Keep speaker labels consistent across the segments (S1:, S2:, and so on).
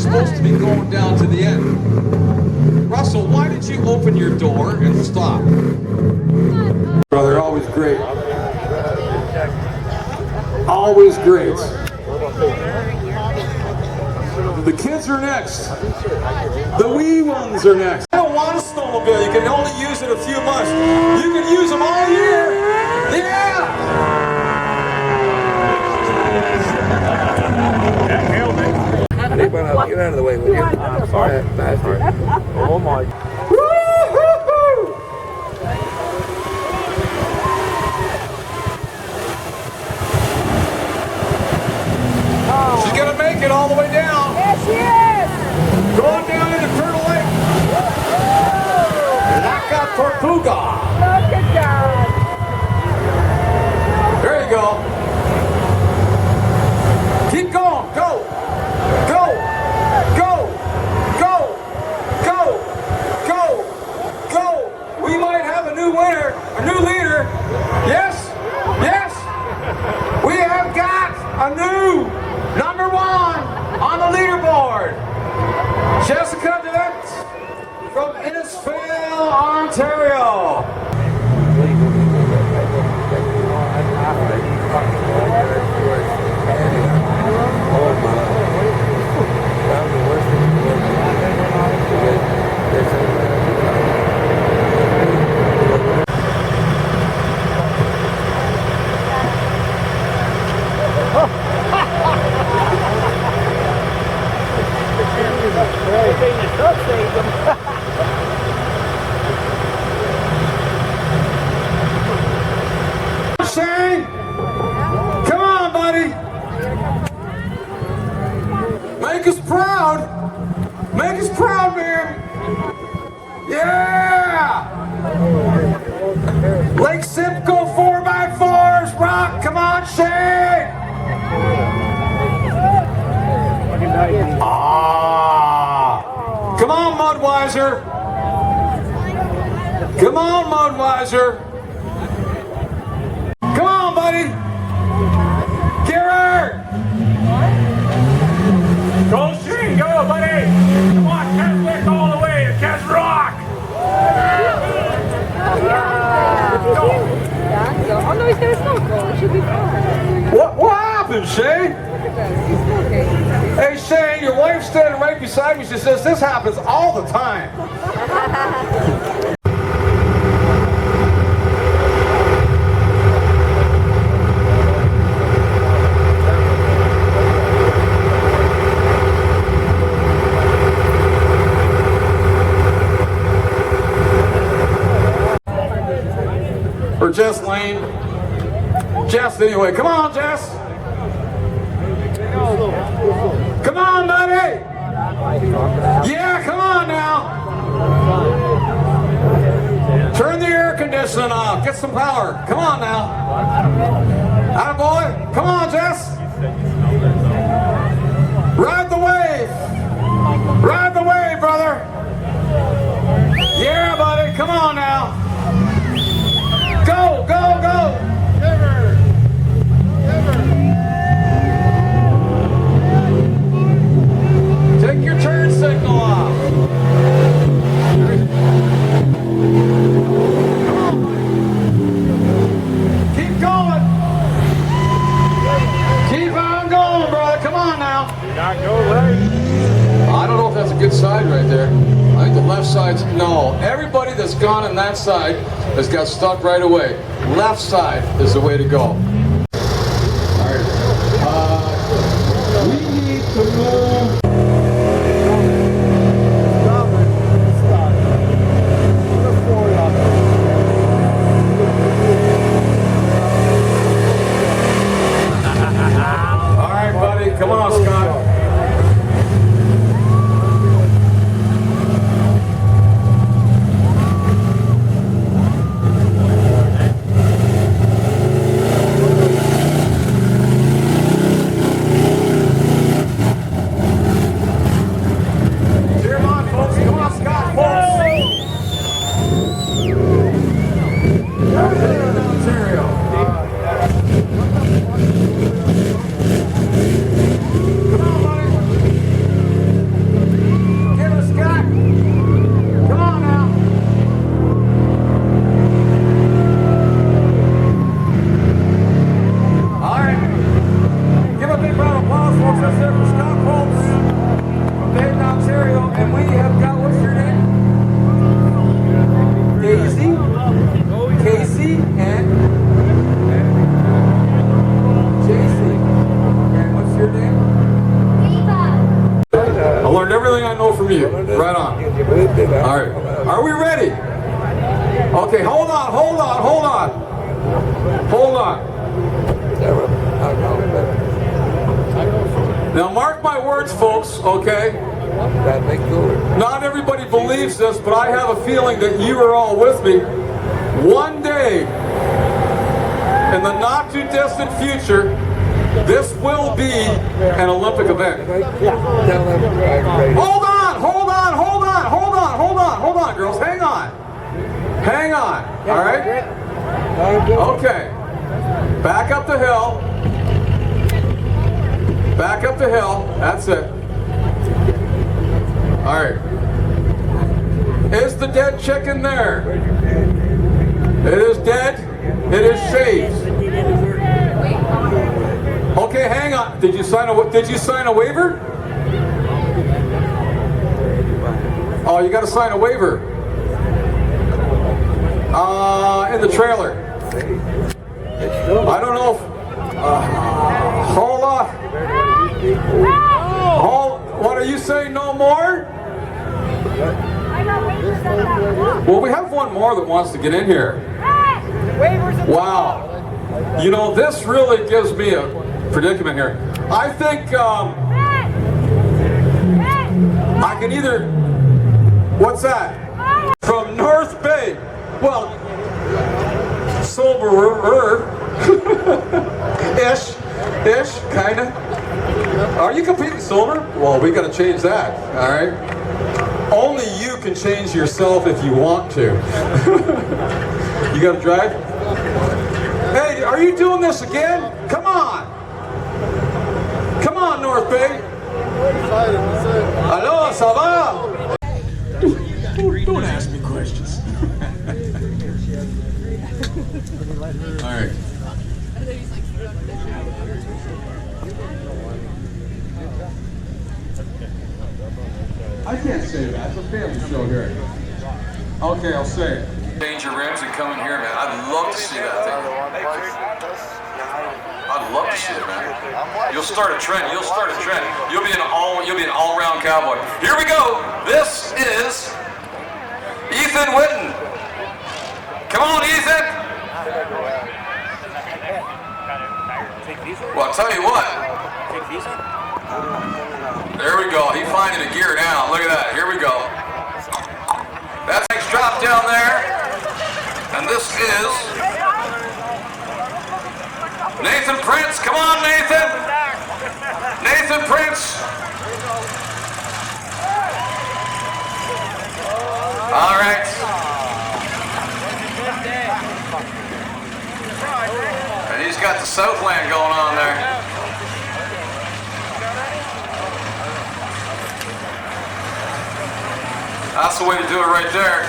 S1: supposed to be going down to the end. Russell, why did you open your door and stop? Brother, always great. Always great. The kids are next. The wee ones are next. I don't want a snowmobile. You can only use it a few months. You can use them all year. Yeah!
S2: Get out of the way, will you? I'm sorry. Oh my.
S1: She's gonna make it all the way down.
S3: Yes, she is.
S1: Going down into Turtle Lake. Laca Tortuga.
S3: Look at that.
S1: There you go. Keep going. Go. Go. Go. Go. Go. Go. Go. We might have a new winner, a new leader. Yes. Yes. We have got a new number one on the leaderboard. Jessica DeVette from Innisfail, Ontario. Shane, come on, buddy. Make us proud. Make us proud, man. Yeah. Lake Simcoe 4x4s, rock. Come on, Shane. Ah. Come on, Mudweiser. Come on, Mudweiser. Come on, buddy. Garrett.
S4: Go, Shane, go, buddy. Come on, catch lick all the way. Catch rock.
S3: Oh no, he's got a snorkel. It should be fine.
S1: What happened, Shane?
S3: He's smoking.
S1: Hey, Shane, your wife's standing right beside me. She says this happens all the time. Or Jess Lane. Jess, anyway. Come on, Jess. Come on, buddy. Yeah, come on now. Turn the air conditioning off. Get some power. Come on now. Attaboy. Come on, Jess. Ride the wave. Ride the wave, brother. Yeah, buddy. Come on now. Go, go, go! Take your turn signal off. Keep going. Keep on going, brother. Come on now.
S4: Not go right.
S1: I don't know if that's a good side right there. I think the left side's no. Everybody that's gone on that side has got stuck right away. Left side is the way to go. All right. We need to move. All right, buddy. Come on, Scott. learned everything I know from you. Right on. All right. Are we ready? Okay, hold on. Now mark my words, folks, okay? Not everybody believes this, but I have a feeling that you are all with me. One day, in the not too distant future, this will be an Olympic event. Hold on, girls, hang on, all right? Okay, back up the hill, that's it. All right, is the dead chicken there? It is dead, it is shaved. Okay, hang on. Did you sign a waiver? Oh, you got to sign a waiver. In the trailer. I don't know if. Hold on. What are you saying? No more? Well, we have one more that wants to get in here. Wow. You know, this really gives me a predicament here. I think I can either, what's that? From North Bay. Well, soberer. ish, kinda. Are you completely sober? Well, we gotta change that, all right? Only you can change yourself if you want to. You gotta drive? Hey, are you doing this again? Come on! Come on, North Bay! Hello, ça va? Don't ask me questions. All right. I can't say that. It's a family show here. Okay, I'll say it. Change your rims and come in here, man. I'd love to see that thing. I'd love to see it, man. You'll start a trend. You'll be an all-round cowboy. Here we go. This is Ethan Whitten. Come on, Ethan. Well, I'll tell you what. There we go. He's finding a gear now. Look at that. Here we go. That thing's dropped down there. And this is Nathan Prince. Come on, Nathan. Nathan Prince. All right. And he's got the Southland going on there. That's the way to do it right there.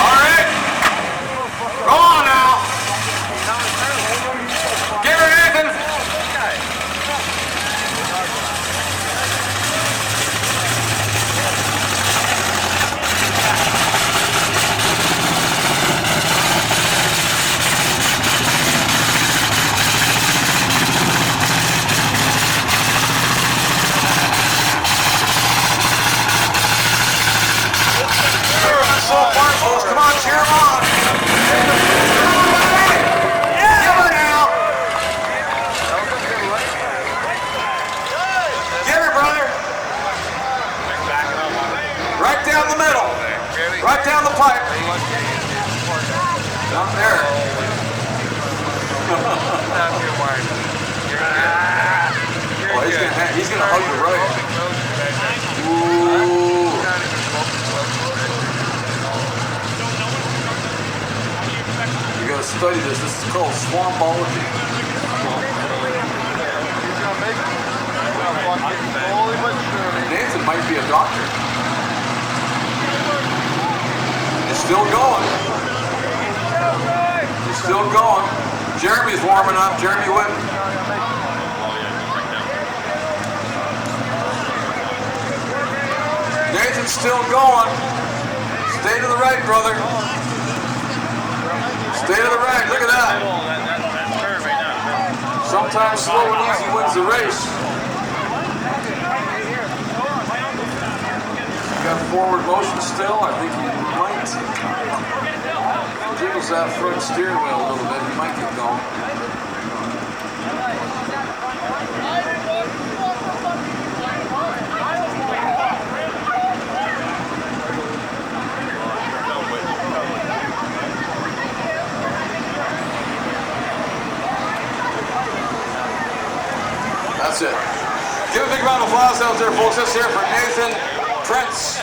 S1: All right. Go on now. Give her Nathan. So far, folks, come on, cheer him on. Give her now. Give her, brother. Right down the middle. Right down the pipe. Down there. Oh, he's gonna hug you right. Ooh. You gotta study this. This is called swampology. Nathan might be a doctor. He's still going. He's still going. Jeremy's warming up. Jeremy Whitten. Nathan's still going. Stay to the right, brother. Stay to the right. Look at that. Sometimes slow and easy wins the race. You got forward motion still. I think he might jiggles that front steering wheel a little bit. He might get going. That's it. Give a big round of applause out there, folks. Let's hear it for Nathan Prince.